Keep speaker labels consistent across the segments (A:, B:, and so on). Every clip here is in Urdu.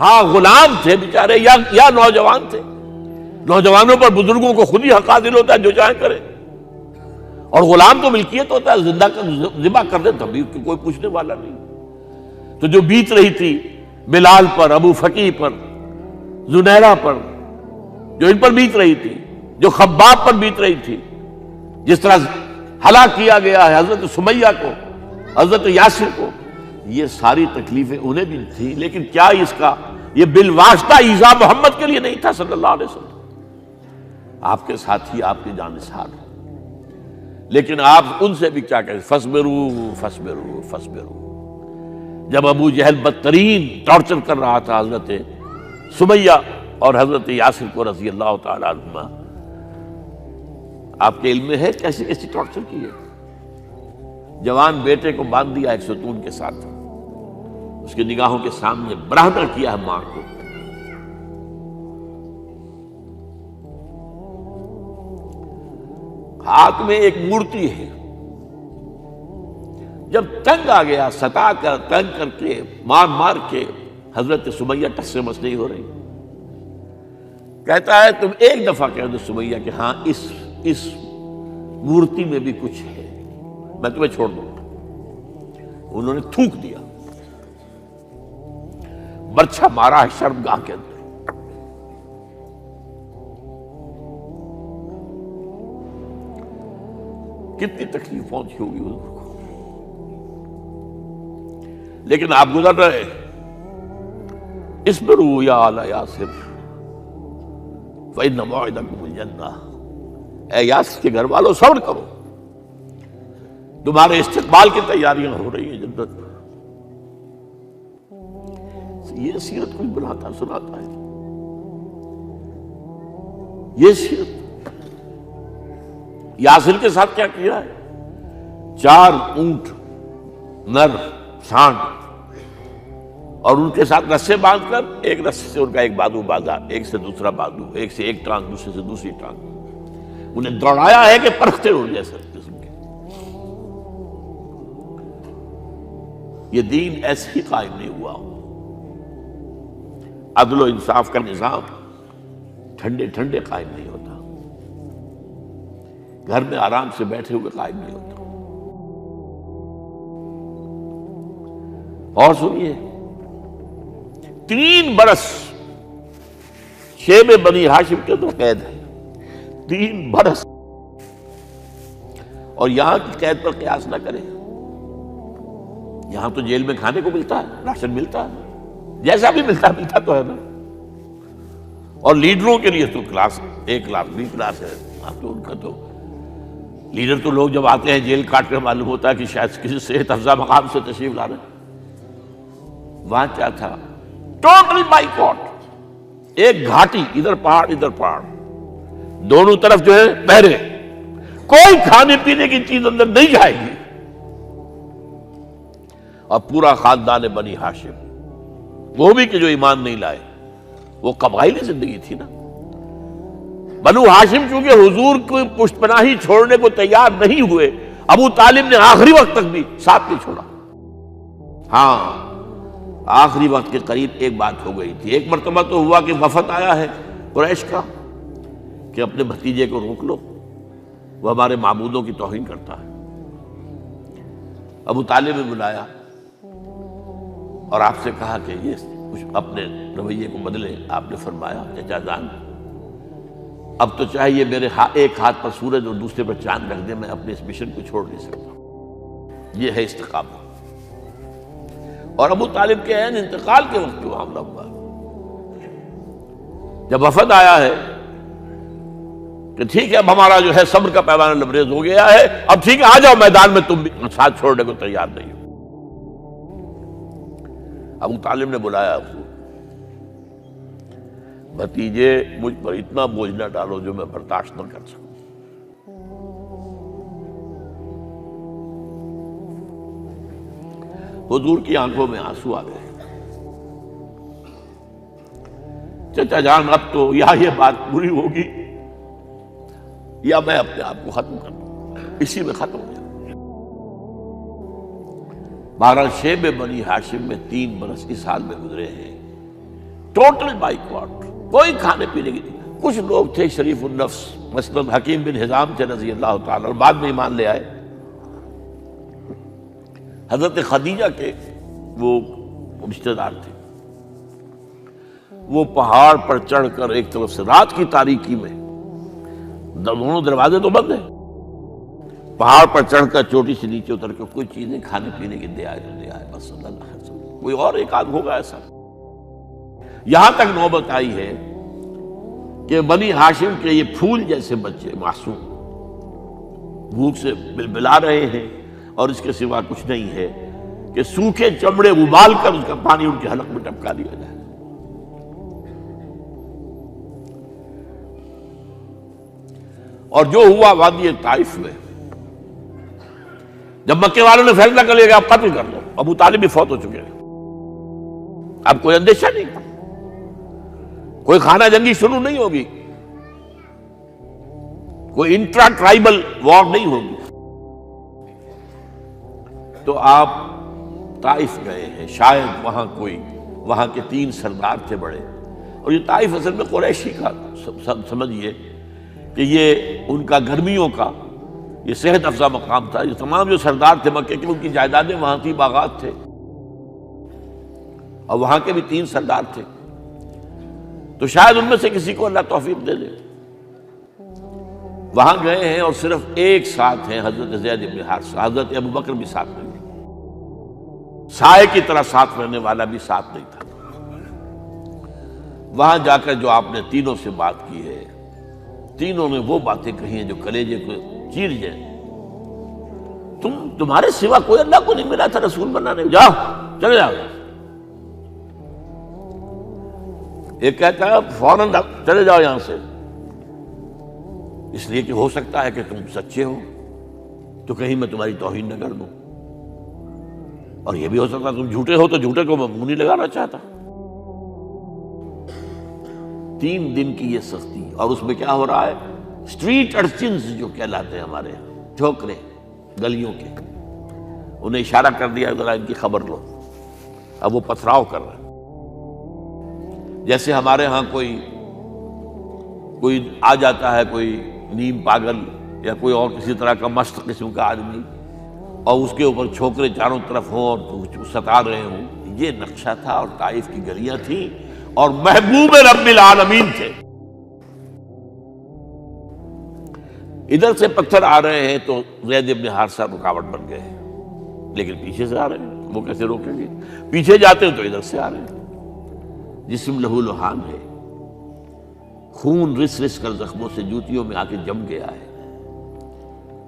A: ہاں غلام تھے بیچارے یا نوجوان تھے. نوجوانوں پر بزرگوں کو خود ہی حق حاصل ہوتا ہے، جو چاہے کرے. اور غلام تو ملکیت ہوتا ہے، زندہ ذبح کر دے تبھی کوئی پوچھنے والا نہیں. تو جو بیت رہی تھی بلال پر، ابو فقی پر، زنیرہ پر، جو ان پر بیت رہی تھی، جو خباب پر بیت رہی تھی، جس طرح ہلاک کیا گیا ہے حضرت سمیہ کو، حضرت یاسر کو، یہ ساری تکلیفیں انہیں بھی تھیں. لیکن کیا اس کا یہ بالواسطہ ایذا محمد کے لیے نہیں تھا صلی اللہ علیہ وسلم؟ آپ کے ساتھی، آپ کے جانثار. لیکن آپ ان سے بھی کیا کہیں، فصبروا فصبروا فصبروا. جب ابو جہل بدترین ٹارچر کر رہا تھا حضرت سمیہ اور حضرت یاسر کو رضی اللہ تعالی عنہما، آپ کے علم میں ہے کیسی کیسی ٹارچر کی ہے. جوان بیٹے کو باندھ دیا ایک ستون کے ساتھ، اس کی نگاہوں کے سامنے برہنہ کیا ہے ماں کو. ہاتھ میں ایک مورتی ہے. جب تنگ آ گیا، ستا کر تنگ کر کے مار مار کے حضرت سمیہ ٹس سے مس نہیں ہو رہی. کہتا ہے تم ایک دفعہ کہہ دو سمیہ کہ ہاں اس مورتی میں بھی کچھ ہے، میں تمہیں چھوڑ دوں گا. انہوں نے تھوک دیا، برچھا مارا ہے شرمگاہ کے اندر. کتنی تکلیف پہنچی ہوگی حضور کو. لیکن آپ گزر رہے، اصبروا یا آل یاسر فإن موعدکم الجنہ. اے یاسر کے گھر والوں صبر کرو، تمہارے استقبال کی تیاریاں ہو رہی ہیں جنت. یہ سیرت کچھ بناتا سناتا ہے. یہ سیرت یاسر کے ساتھ کیا کیا ہے؟ 4 اونٹ نر سانڈ، اور ان کے ساتھ رسے باندھ کر ایک رسے سے ان کا ایک بازو باندھا، ایک سے دوسرا بازو، ایک سے ایک ٹانگ، دوسرے سے دوسری ٹانگ. انہیں دوڑایا ہے کہ پرکھتے اڑ جیسے قسم کے. یہ دین ایسے ہی قائم نہیں ہوا. عدل و انصاف کا نظام ٹھنڈے ٹھنڈے قائم نہیں ہوتا، گھر میں آرام سے بیٹھے ہوئے قائم نہیں ہوتا. اور سنیے، 3 برس شیب بنی ہاشم کے اندر قید ہے. 3 برس. اور یہاں کی قید پر قیاس نہ کریں. یہاں تو جیل میں کھانے کو ملتا ہے، راشن ملتا ہے، جیسا بھی ملتا تو ہے نا. اور لیڈروں کے لیے تو class A class B class ہے. آپ تو ان کا تو لیڈر تو لوگ جب آتے ہیں جیل کاٹ کر معلوم ہوتا ہے کہ شاید کسی صحت افزا مقام سے تشریف لا رہے ہیں. وہاں کیا تھا؟ Total boycott. ایک گھاٹی، ادھر پہاڑ ادھر پہاڑ، دونوں طرف جو ہے پہرے. کوئی کھانے پینے کی چیز اندر نہیں جائے گی. اور پورا خاندان بنی ہاشم، وہ بھی کہ جو ایمان نہیں لائے، وہ قبائلی زندگی تھی نا. بنو ہاشم چونکہ حضور کو پشت پناہی چھوڑنے کو تیار نہیں ہوئے، ابو طالب نے آخری وقت تک بھی ساتھ نہیں چھوڑا. ہاں آخری وقت کے قریب ایک بات ہو گئی تھی. ایک مرتبہ تو ہوا کہ وفد آیا ہے قریش کا کہ اپنے بھتیجے کو روک لو، وہ ہمارے معبودوں کی توہین کرتا ہے. ابو طالب نے بلایا اور آپ سے کہا کہ یہ کچھ اپنے رویے کو بدلے. آپ نے فرمایا چچا جان، اب تو چاہے یہ میرے ایک ہاتھ پر سورج اور دوسرے پر چاند رکھ دے، میں اپنے اس مشن کو چھوڑ نہیں سکتا. یہ ہے استقامت. اور ابو طالب کے عین انتقال کے وقت جو معاملہ ہوا، جب وفد آیا ہے کہ ٹھیک ہے اب ہمارا جو ہے صبر کا پیمانہ لبریز ہو گیا ہے، اب ٹھیک ہے آ جاؤ میدان میں، تم بھی ساتھ چھوڑنے کو تیار نہیں ہو. ابو طالب نے بلایا، بھتیجے مجھ پر اتنا بوجھ نہ ڈالو جو میں برداشت نہ کر سکوں. حضور کی آنکھوں میں آنسو آ گئے. چچا جان اب تو یا یہ بات پوری ہوگی یا میں اپنے آپ کو ختم کر دوں، اسی میں ختم ہو جائے. بہرحال شیب بنی ہاشم میں 3 برس اس حال میں گزرے ہیں ٹوٹل بائیکاٹ، کوئی کھانے پینے کی نہیں۔ کچھ لوگ تھے شریف النفس، مثلا حکیم بن حزام تھے رضی اللہ تعالیٰ، اور بعد میں ایمان لے آئے۔ حضرت خدیجہ کے وہ رشتہ دار تھے، وہ پہاڑ پر چڑھ کر ایک طرف سے رات کی تاریکی میں، دونوں دروازے تو بند ہیں، پہاڑ پر چڑھ کر چوٹی سے نیچے اتر کر کوئی چیزیں کھانے پینے کی دے آئے تو دے آئے، بس صلی اللہ علیہ وسلم۔ کوئی اور ایک آدھ ہوگا ایسا۔ یہاں تک نوبت آئی ہے کہ بنی ہاشم کے یہ پھول جیسے بچے معصوم بھوک سے بلبلا رہے ہیں، اور اس کے سوا کچھ نہیں ہے کہ سوکھے چمڑے ابال کر اس کا پانی ان کے حلق میں ٹپکا دیا جائے۔ اور جو ہوا وادی طائف میں، جب مکے والوں نے فیصلہ کر لیا کہ آپ قتل کر دو، ابو طالب بھی فوت ہو چکے ہیں، اب کوئی اندیشہ نہیں، کوئی خانہ جنگی شروع نہیں ہوگی، کوئی انٹرا ٹرائبل وار نہیں ہوگی، تو آپ طائف گئے ہیں۔ شاید وہاں کے 3 سردار تھے بڑے، اور یہ طائف اصل میں قریشی کا سمجھیے کہ یہ ان کا گرمیوں کا یہ صحت افزا مقام تھا۔ یہ تمام جو سردار تھے مکے کے، ان کی جائیدادیں وہاں تھی، باغات تھے، اور وہاں کے بھی 3 سردار تھے، تو شاید ان میں سے کسی کو اللہ توفیق دے دے۔ وہاں گئے ہیں اور صرف ایک ساتھ ہیں، حضرت زید بن حارثہ، حضرت ابو بکر بھی ساتھ نہیں، سائے کی طرح ساتھ رہنے والا بھی ساتھ نہیں تھا۔ وہاں جا کر جو آپ نے تینوں سے بات کی ہے، تینوں نے وہ باتیں کہی ہیں جو کلیجے کو چیر جائیں۔ تمہارے سوا کوئی اللہ کو نہیں ملا تھا رسول بنانے، جاؤ چلے جاؤ۔ ایک کہتا ہے فوراً چلے جاؤ یہاں سے، اس لیے کہ ہو سکتا ہے کہ تم سچے ہو تو کہیں میں تمہاری توہین نہ کر دوں، اور یہ بھی ہو سکتا ہے تم جھوٹے ہو تو جھوٹے کو میں منہ نہیں لگانا چاہتا۔ 3 دن کی یہ سختی، اور اس میں کیا ہو رہا ہے، اسٹریٹ ارچنز جو کہلاتے ہیں ہمارے یہاں، ٹھوکرے گلیوں کے، انہیں اشارہ کر دیا ذرا ان کی خبر لو، اب وہ پتھراؤ کر رہے ہیں۔ جیسے ہمارے ہاں کوئی آ جاتا ہے، کوئی نیم پاگل یا کوئی اور کسی طرح کا مست قسم کا آدمی، اور اس کے اوپر چھوکرے چاروں طرف ہوں اور ستا رہے ہوں، یہ نقشہ تھا، اور طائف کی گلیاں تھیں، اور محبوب رب العالمین تھے۔ ادھر سے پتھر آ رہے ہیں تو زید بن حارثہ رکاوٹ بن گئے ہیں، لیکن پیچھے سے آ رہے ہیں، وہ کیسے روکیں گے؟ پیچھے جاتے ہیں تو ادھر سے آ رہے ہیں۔ جسم لہو لہان ہے، خون رس رس کر زخموں سے جوتیوں میں آ کے جم گیا ہے۔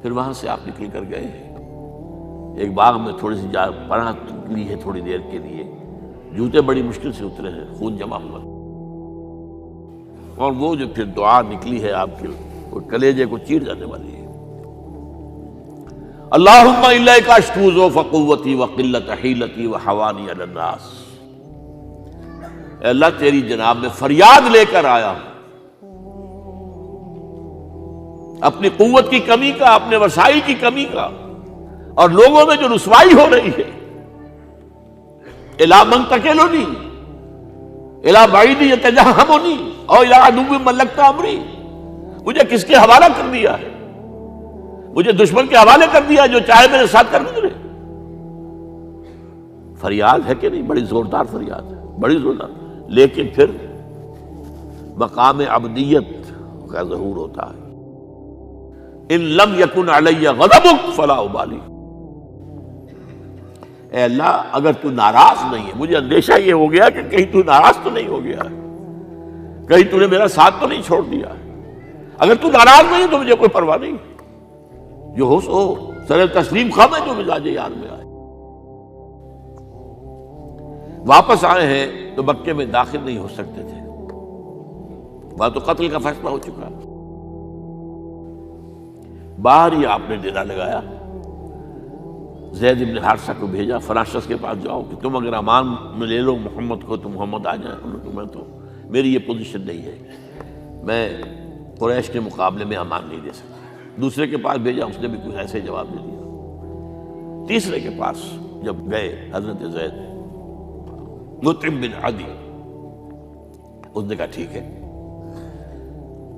A: پھر وہاں سے آپ نکل کر گئے ہیں، ایک باغ میں تھوڑی سی پناہ لی ہے تھوڑی دیر کے لیے، جوتے بڑی مشکل سے اترے ہیں، خون جمع ہوا، اور وہ جو پھر دعا نکلی ہے آپ کے، وہ کلیجے کو چیر جانے والی ہے۔ اللہم الیک اشکو ضعف قوتی وقلت حیلتی وحوانی علی الناس، اے اللہ تیری جناب میں فریاد لے کر آیا ہوں، اپنی قوت کی کمی کا، اپنے وسائل کی کمی کا، اور لوگوں میں جو رسوائی ہو رہی ہے، الی من تکلنی الی بعید یتجہمنی او الی عدو ملکت امری، مجھے کس کے حوالہ کر دیا ہے، مجھے دشمن کے حوالے کر دیا جو چاہے میرے ساتھ کر گزرے۔ فریاد ہے کہ نہیں؟ بڑی زوردار فریاد ہے، بڑی زوردار، لیکن پھر مقام عبدیت کا ظہور ہوتا ہے۔ ان لم یکن علی غضبک فلا ابالی، اے اللہ اگر تو ناراض نہیں ہے، مجھے اندیشہ یہ ہو گیا کہ کہیں تو ناراض تو نہیں ہو گیا ہے، کہیں تو نے میرا ساتھ تو نہیں چھوڑ دیا ہے، اگر تو ناراض نہیں تو مجھے کوئی پرواہ نہیں، جو ہو سو سر تسلیم خم ہے جو مزاج یار میں آئے۔ واپس آئے ہیں تو مکے میں داخل نہیں ہو سکتے تھے، وہاں تو قتل کا فیصلہ ہو چکا، باہر ہی آپ نے ڈیرا لگایا، زید بن حارثہ کو بھیجا، فلاں شخص کے پاس جاؤ کہ تم اگر امان میں لے لو محمد کو تو محمد آ جائیں، میں تو میری یہ پوزیشن نہیں ہے، میں قریش کے مقابلے میں امان نہیں دے سکتا۔ دوسرے کے پاس بھیجا، اس نے بھی کچھ ایسے جواب دے دیا۔ تیسرے کے پاس جب گئے حضرت زید، مطعم بن عدی، اس نے کہا ٹھیک ہے،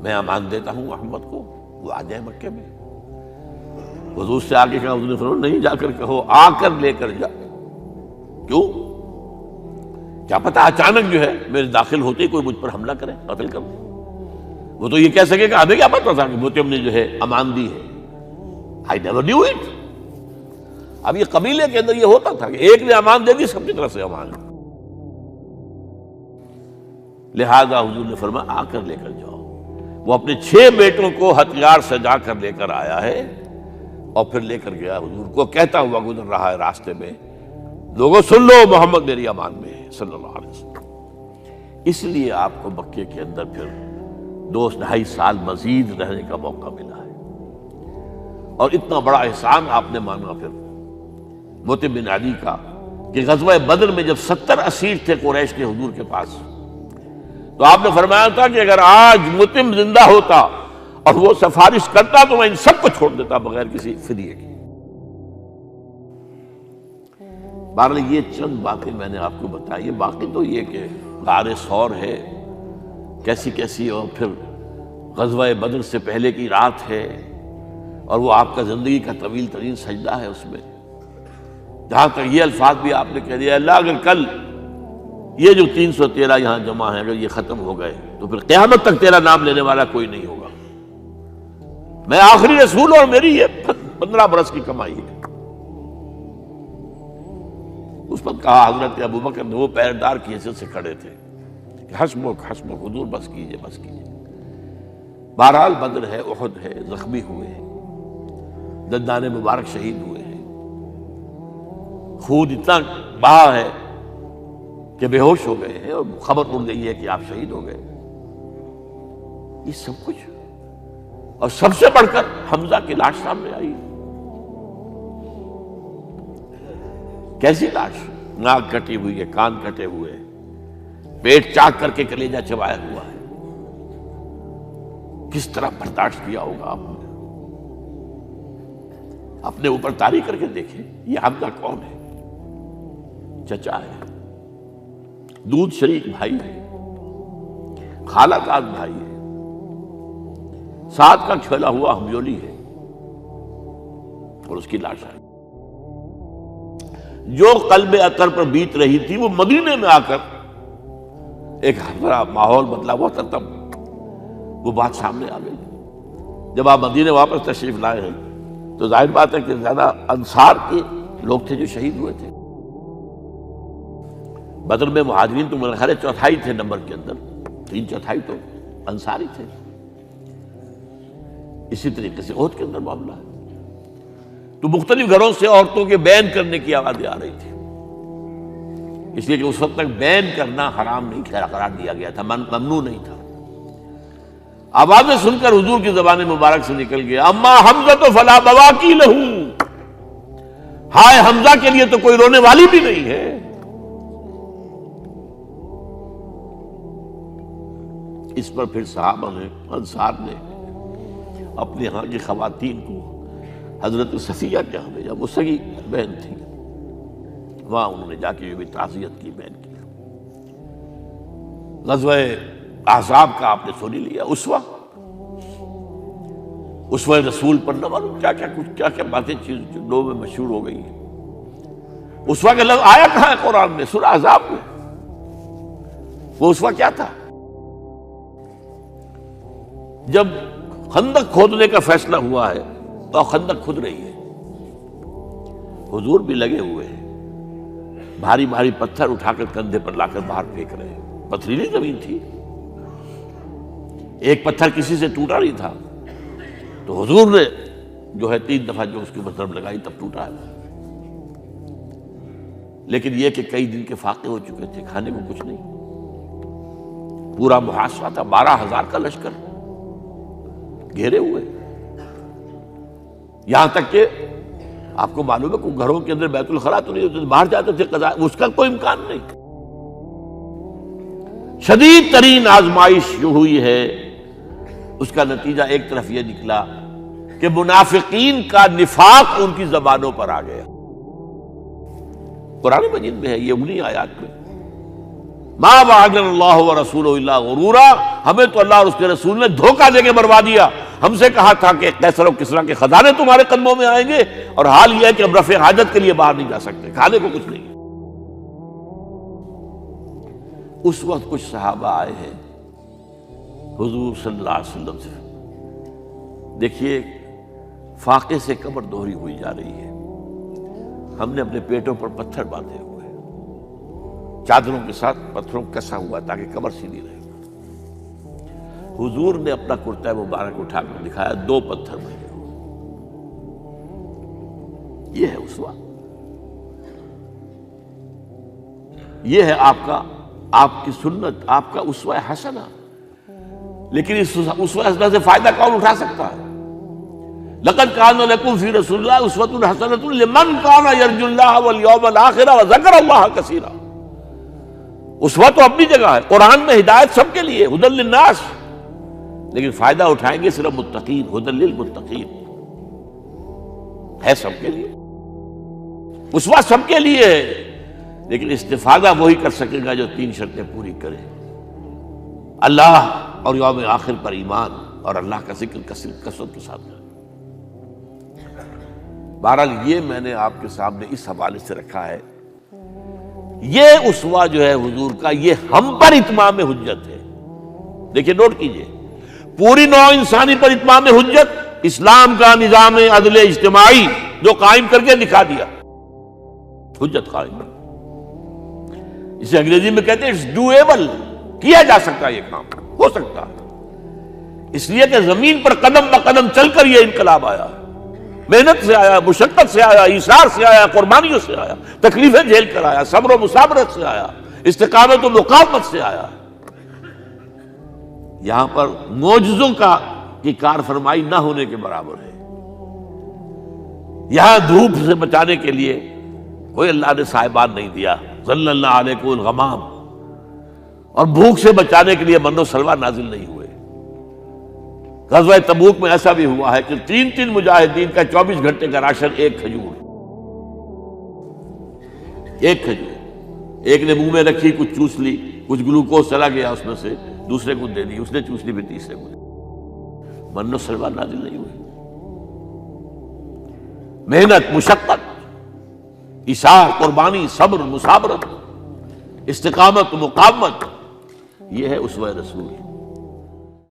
A: میں امان دیتا ہوں محمد کو، وہ آ جائے مکے میں۔ حضور سے آگے کہا، حضور نے فرمایا نہیں جا کر کہو، آ کر لے کر جا۔ کیوں؟ کیا پتا اچانک جو ہے میرے داخل ہوتے ہی کوئی مجھ پر حملہ کرے، قتل کر دے۔ وہ تو یہ کہہ سکے کہ ہمیں کیا پتا تھا کہ موتیم نے جو ہے امان دی ہے، I never knew it۔ اب یہ قبیلے کے اندر یہ ہوتا تھا کہ ایک نے امان دے دی، سب کی طرف سے امان۔ لہذا حضور نے فرمایا آ کر لے کر جاؤ۔ وہ اپنے 6 بیٹوں کو ہتھیار سجا کر لے کر آیا ہے اور پھر لے کر گیا حضور کو، کہتا ہوا گزر رہا ہے راستے میں، لوگوں سن لو محمد میری امان میں ہے صلی اللہ علیہ وسلم۔ اس لیے آپ کو مکے کے اندر پھر 2.5 سال مزید رہنے کا موقع ملا ہے، اور اتنا بڑا احسان آپ نے مانا پھر موتیم بن عدی کا کہ غزوہ بدر میں جب 70 اسیر تھے قریش کے حضور کے پاس، تو آپ نے فرمایا تھا کہ اگر آج موتیم زندہ ہوتا اور وہ سفارش کرتا تو میں ان سب کو چھوڑ دیتا بغیر کسی فدیے کے۔ بہرحال یہ چند باتیں میں نے آپ کو بتائی، باقی تو یہ کہ غار ثور ہے کیسی کیسی، اور پھر غزوہ بدر سے پہلے کی رات ہے، اور وہ آپ کا زندگی کا طویل ترین سجدہ ہے اس میں، جہاں تک یہ الفاظ بھی آپ نے کہہ دیا، اللہ اگر کل یہ جو 313 یہاں جمع ہیں اگر یہ ختم ہو گئے تو پھر قیامت تک تیرا نام لینے والا کوئی نہیں ہوگا، میں آخری رسول اور میری یہ 15 برس کی کمائی ہے۔ اس پر کہا حضرت ابوبکر نے، وہ پہرےدار کی حیثیت سے کھڑے تھے، کہ حسبک حسبک حضور بس کیجئے بس کیجئے۔ بہرحال بدر ہے، احد ہے، زخمی ہوئے ہیں، دندان مبارک شہید ہوئے ہیں، خون اتنا بہا ہے کہ بے ہوش ہو گئے ہیں، اور خبر اڑ گئی ہے کہ آپ شہید ہو گئے۔ یہ سب کچھ، اور سب سے بڑھ کر حمزہ کی لاش سامنے آئی۔ کیسی لاش؟ ناک کٹی ہوئی ہے، کان کٹے ہوئے ہیں، پیٹ چاک کر کے کلیجہ چبایا ہوا ہے۔ کس طرح برداشت کیا ہوگا آپ نے؟ اپنے اوپر تاری کر کے دیکھیں، یہ حمزہ کون ہے؟ چچا ہے، دودھ شریک بھائی ہے، خالہ داد بھائی ہے، ساتھ کا کھیلا ہوا ہمجولی ہے، اور اس کی لاش ہے۔ جو قلب اطہر پر بیت رہی تھی وہ مدینے میں آ کر ایک بڑا ماحول بدلا ہوا تھا، تب وہ بات سامنے آ گئی۔ جب آپ مدینے واپس تشریف لائے ہیں تو ظاہر بات ہے کہ زیادہ انصار کے لوگ تھے جو شہید ہوئے تھے۔ بدر میں مہاجرین تو میرے خیال ہے 1/4 تھے نمبر کے اندر، 3/4 تو انصاری تھے۔ اسی طریقے سے احد کے اندر معاملہ ہے، تو مختلف گھروں سے عورتوں کے بین کرنے کی آوازیں آ رہی تھی، اس لیے کہ اس وقت تک بین کرنا حرام نہیں قرار دیا گیا تھا، ممنوع نہیں تھا۔ آوازیں سن کر حضور کی زبان مبارک سے نکل گیا، اما حمزہ تو فلا بواکی لہو، ہائے حمزہ کے لیے تو کوئی رونے والی بھی نہیں ہے۔ اس پر پھر صحابہ نے، انصار نے اپنے ہاں کی خواتین کو حضرت صفیہ کے ہاں بھیجا، وہ سگی بہن تھی، وہاں انہوں نے جا کے یہ بھی تعزیت کی بہن کی۔ غزوہ احزاب کا آپ نے سنی لیا، اسوہ رسول پر نہ معلوم کیا کیا باتیں چیز لوگوں میں مشہور ہو گئی ہیں۔ اسوہ کا لفظ آیا کہاں ہے قرآن میں؟ سورہ احزاب میں۔ وہ اسوہ کیا تھا؟ جب خندق کھودنے کا فیصلہ ہوا ہے تو خندق کھود رہی ہے، حضور بھی لگے ہوئے ہیں، بھاری بھاری پتھر اٹھا کر کندھے پر لا کر باہر پھینک رہے ہیں، پتھریلی زمین تھی، ایک پتھر کسی سے ٹوٹا نہیں تھا، تو حضور نے جو ہے 3 دفعہ جو اس کے اوپر ضرب لگائی تب ٹوٹا ہے۔ لیکن یہ کہ کئی دن کے فاقے ہو چکے تھے، کھانے کو کچھ نہیں، پورا محاصرہ تھا، 12,000 کا لشکر گھیرے ہوئے، یہاں تک کہ آپ کو معلوم ہے کہ گھروں کے اندر بیت الخلا تو نہیں ہوتے، باہر جاتے تھے قضاء، اس کا کوئی امکان نہیں۔ شدید ترین آزمائش جو ہوئی ہے اس کا نتیجہ ایک طرف یہ نکلا کہ منافقین کا نفاق ان کی زبانوں پر آ گیا۔ قرآن مجید میں ہے یہ، انہی آیات میں ما وعدنا اللہ ورسولہ الا غرورا، ہمیں تو اللہ اور اس کے رسول نے دھوکہ دے کے مروا دیا۔ ہم سے کہا تھا کہ قیصر و کسریٰ کے خزانے تمہارے قدموں میں آئیں گے، اور حال یہ ہے کہ اب رفع حاجت کے لیے باہر نہیں جا سکتے، کھانے کو کچھ نہیں۔ اس وقت کچھ صحابہ آئے ہیں حضور صلی اللہ علیہ وسلم سے، دیکھیے فاقے سے کمر دوہری ہوئی جا رہی ہے، ہم نے اپنے پیٹوں پر پتھر باندھے ہوئے، چادروں کے ساتھ پتھروں کسا ہوا تاکہ کمر سیدھی رہے۔ حضور نے اپنا کرتا مبارک اٹھا کر دکھایا، 2 پتھر بنے ہوئے۔ یہ ہے اسوہ، یہ ہے آپ کی سنت، آپ کا اسوہ حسنہ۔ لیکن اس اسوہ حسنہ سے فائدہ کون اٹھا سکتا ہے؟ لقد کان لکم فی رسول اللہ اسوۃ حسنۃ لمن کان یرجو اللہ والیوم الآخر وذکر اللہ کثیرا۔ اسوہ تو اپنی جگہ ہے، قرآن میں ہدایت سب کے لیے، ھدی للناس، لیکن فائدہ اٹھائیں گے صرف متقین، ھدی للمتقین ہے سب کے لیے، اسوہ سب کے لیے ہے، لیکن استفادہ وہی کر سکے گا جو 3 شرطیں پوری کرے: اللہ اور یوم آخر پر ایمان، اور اللہ کا ذکر کثرت کے ساتھ کرے۔ بہرحال یہ میں نے آپ کے سامنے اس حوالے سے رکھا ہے، یہ اسوہ جو ہے حضور کا، یہ ہم پر اتمام حجت ہے۔ دیکھیے نوٹ کیجئے، پوری نوع انسانی پر اتمام حجت، اسلام کا نظام عدل اجتماعی جو قائم کر کے دکھا دیا، حجت قائم۔ اسے انگریزی میں کہتے ہیں اٹس ڈویبل، کیا جا سکتا ہے، یہ کام ہو سکتا ہے، اس لیے کہ زمین پر قدم بقدم چل کر یہ انقلاب آیا، محنت سے آیا، مشقت سے آیا، ایثار سے آیا، قربانیوں سے آیا، تکلیفیں جھیل کر آیا، صبر و مصابرت سے آیا، استقامت و مقاومت سے آیا۔ یہاں پر معجزوں کی کار فرمائی نہ ہونے کے برابر ہے۔ یہاں دھوپ سے بچانے کے لیے کوئی اللہ نے صاحبان نہیں دیا، ظل اللہ علیکم الغمام، اور بھوک سے بچانے کے لیے من و سلوہ نازل نہیں ہوئے۔ غزوہ تبوک میں ایسا بھی ہوا ہے کہ 3 مجاہدین کا 24 گھنٹے کا راشن ایک کھجور، ایک نے منہ میں رکھی، کچھ چوس لی، کچھ گلوکوز چلا گیا اس میں سے، دوسرے کو دے دی، اس نے چوس لی، پھر تیسرے کو دے دی۔ من و سلوہ نازل نہیں ہوئے۔ محنت، مشقت، ایثار، قربانی، صبر، مصابرت، استقامت، مقاومت، یہ ہے اسوہ رسول۔